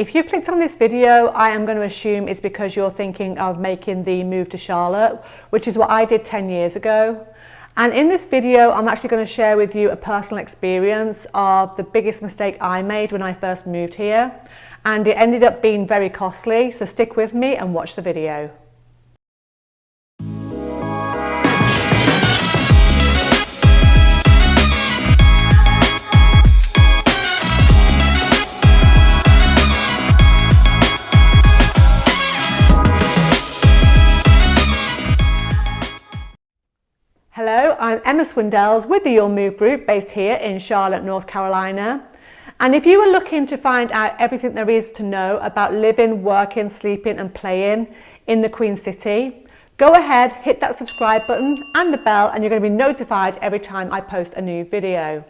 If you clicked on this video, I am going to assume it's because you're thinking of making the move to Charlotte, which is what I did 10 years ago. And in this video, I'm actually going to share with you a personal experience of the biggest mistake I made when I first moved here. And it ended up being very costly, so stick with me and watch the video. Hello, I'm Emma Swindells with the Your Move Group based here in Charlotte, North Carolina. And if you are looking to find out everything there is to know about living, working, sleeping and playing in the Queen City, go ahead, hit that subscribe button and the bell and you're going to be notified every time I post a new video.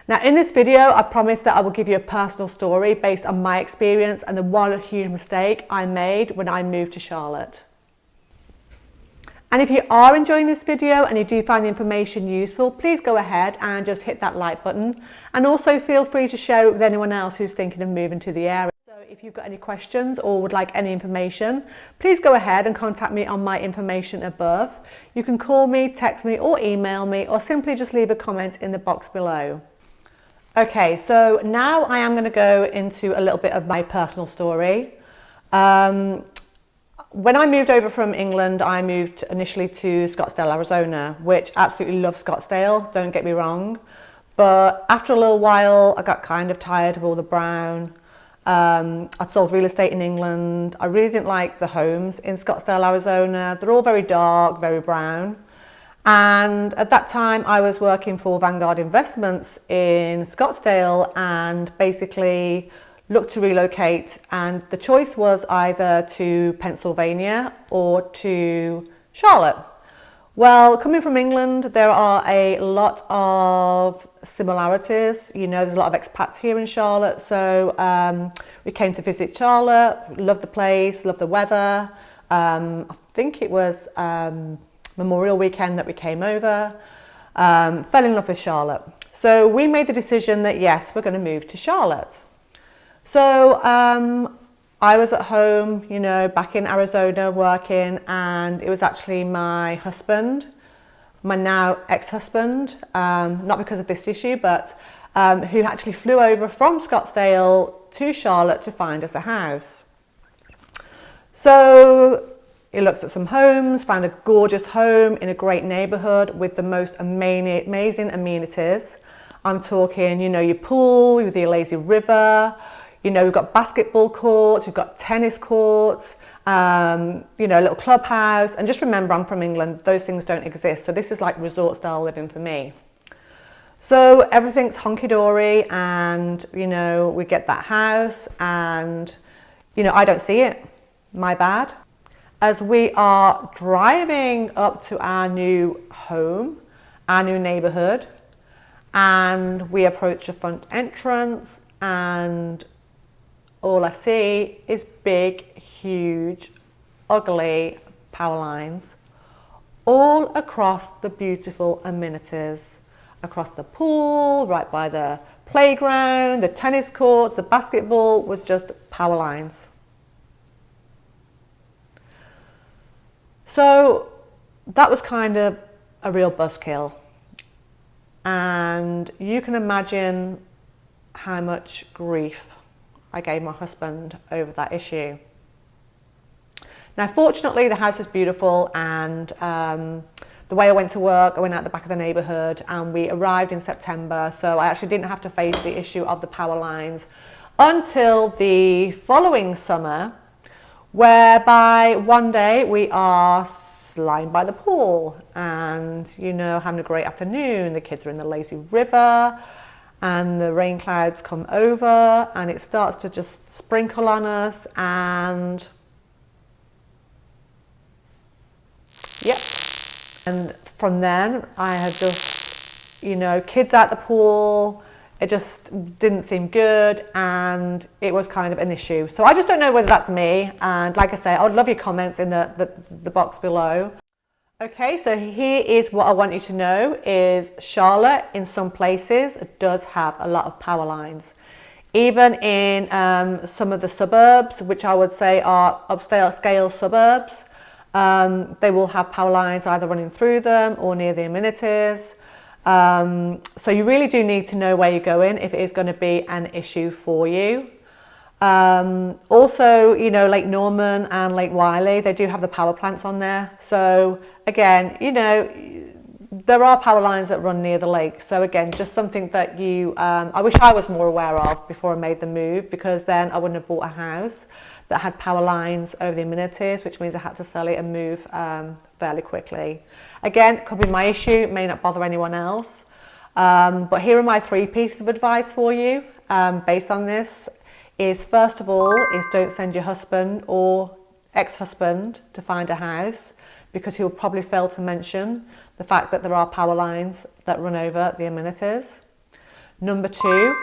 Now in this video, I promise that I will give you a personal story based on my experience and the one huge mistake I made when I moved to Charlotte. And if you are enjoying this video and you do find the information useful, please go ahead and just hit that like button. And also feel free to share it with anyone else who's thinking of moving to the area. So if you've got any questions or would like any information, please go ahead and contact me on my information above. You can call me, text me or email me, or simply just leave a comment in the box below. Okay, so now I am going to go into a little bit of my personal story. When I moved over from England, I moved initially to Scottsdale, Arizona, which absolutely love Scottsdale, don't get me wrong. But after a little while, I got kind of tired of all the brown. I'd sold real estate in England. I really didn't like the homes in Scottsdale, Arizona. They're all very dark, very brown. And at that time, I was working for Vanguard Investments in Scottsdale and basically looked to relocate, and the choice was either to Pennsylvania or to Charlotte. Well, coming from England, there are a lot of similarities. You know, there's a lot of expats here in Charlotte, so we came to visit Charlotte, loved the place, loved the weather. I think it was Memorial Weekend that we came over, fell in love with Charlotte. So we made the decision that yes, we're going to move to Charlotte. So I was at home, you know, back in Arizona working, and it was actually my husband, my now ex-husband, not because of this issue, but who actually flew over from Scottsdale to Charlotte to find us a house. So he looked at some homes, found a gorgeous home in a great neighborhood with the most amazing amenities. I'm talking, you know, your pool with your lazy river. You know, we've got basketball courts, we've got tennis courts, you know, a little clubhouse. And just remember, I'm from England, those things don't exist. So this is like resort style living for me. So everything's honky-dory and, you know, we get that house and, you know, I don't see it. My bad. As we are driving up to our new home, our new neighborhood, and we approach the front entrance and all I see is big, huge, ugly power lines all across the beautiful amenities, across the pool, right by the playground, the tennis courts, the basketball, was just power lines. So that was kind of a real buzzkill. And you can imagine how much grief I gave my husband over that issue. Now, fortunately, the house was beautiful, and the way I went to work, I went out the back of the neighborhood, and we arrived in September, so I actually didn't have to face the issue of the power lines until the following summer, whereby one day we are lying by the pool and, you know, having a great afternoon. The kids are in the lazy river, and the rain clouds come over and it starts to just sprinkle on us, and yep. And from then I had just, you know, kids at the pool, it just didn't seem good and it was kind of an issue. So I just don't know whether that's me, and like I say, I would love your comments in the box below. Okay, so here is what I want you to know is Charlotte in some places does have a lot of power lines. Even in some of the suburbs, which I would say are upscale suburbs, they will have power lines either running through them or near the amenities. So you really do need to know where you're going if it is going to be an issue for you. Also, you know, Lake Norman and Lake Wylie, they do have the power plants on there. So again, you know, there are power lines that run near the lake. So again, just something that I wish I was more aware of before I made the move, because then I wouldn't have bought a house that had power lines over the amenities, which means I had to sell it and move fairly quickly. Again, could be my issue, may not bother anyone else. But here are my 3 pieces of advice for you based on this. Is first of all, is don't send your husband or ex-husband to find a house, because he'll probably fail to mention the fact that there are power lines that run over the amenities. Number 2,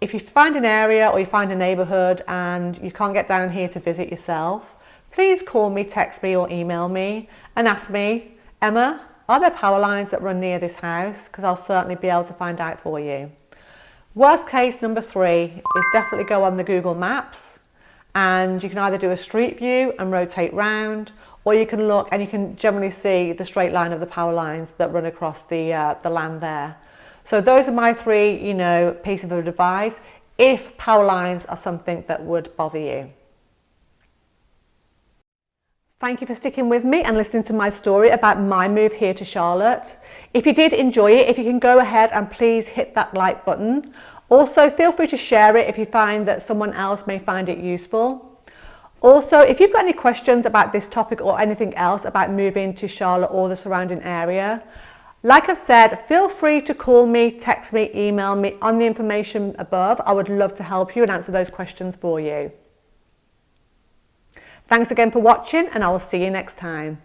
if you find an area or you find a neighbourhood and you can't get down here to visit yourself, please call me, text me or email me and ask me, Emma, are there power lines that run near this house? Because I'll certainly be able to find out for you. Worst case, number 3, is definitely go on the Google Maps, and you can either do a street view and rotate round, or you can look and you can generally see the straight line of the power lines that run across the land there. So those are my 3, you know, pieces of advice if power lines are something that would bother you. Thank you for sticking with me and listening to my story about my move here to Charlotte. If you did enjoy it, if you can go ahead and please hit that like button. Also, feel free to share it if you find that someone else may find it useful. Also, if you've got any questions about this topic or anything else about moving to Charlotte or the surrounding area, like I've said, feel free to call me, text me, email me on the information above. I would love to help you and answer those questions for you. Thanks again for watching, and I will see you next time.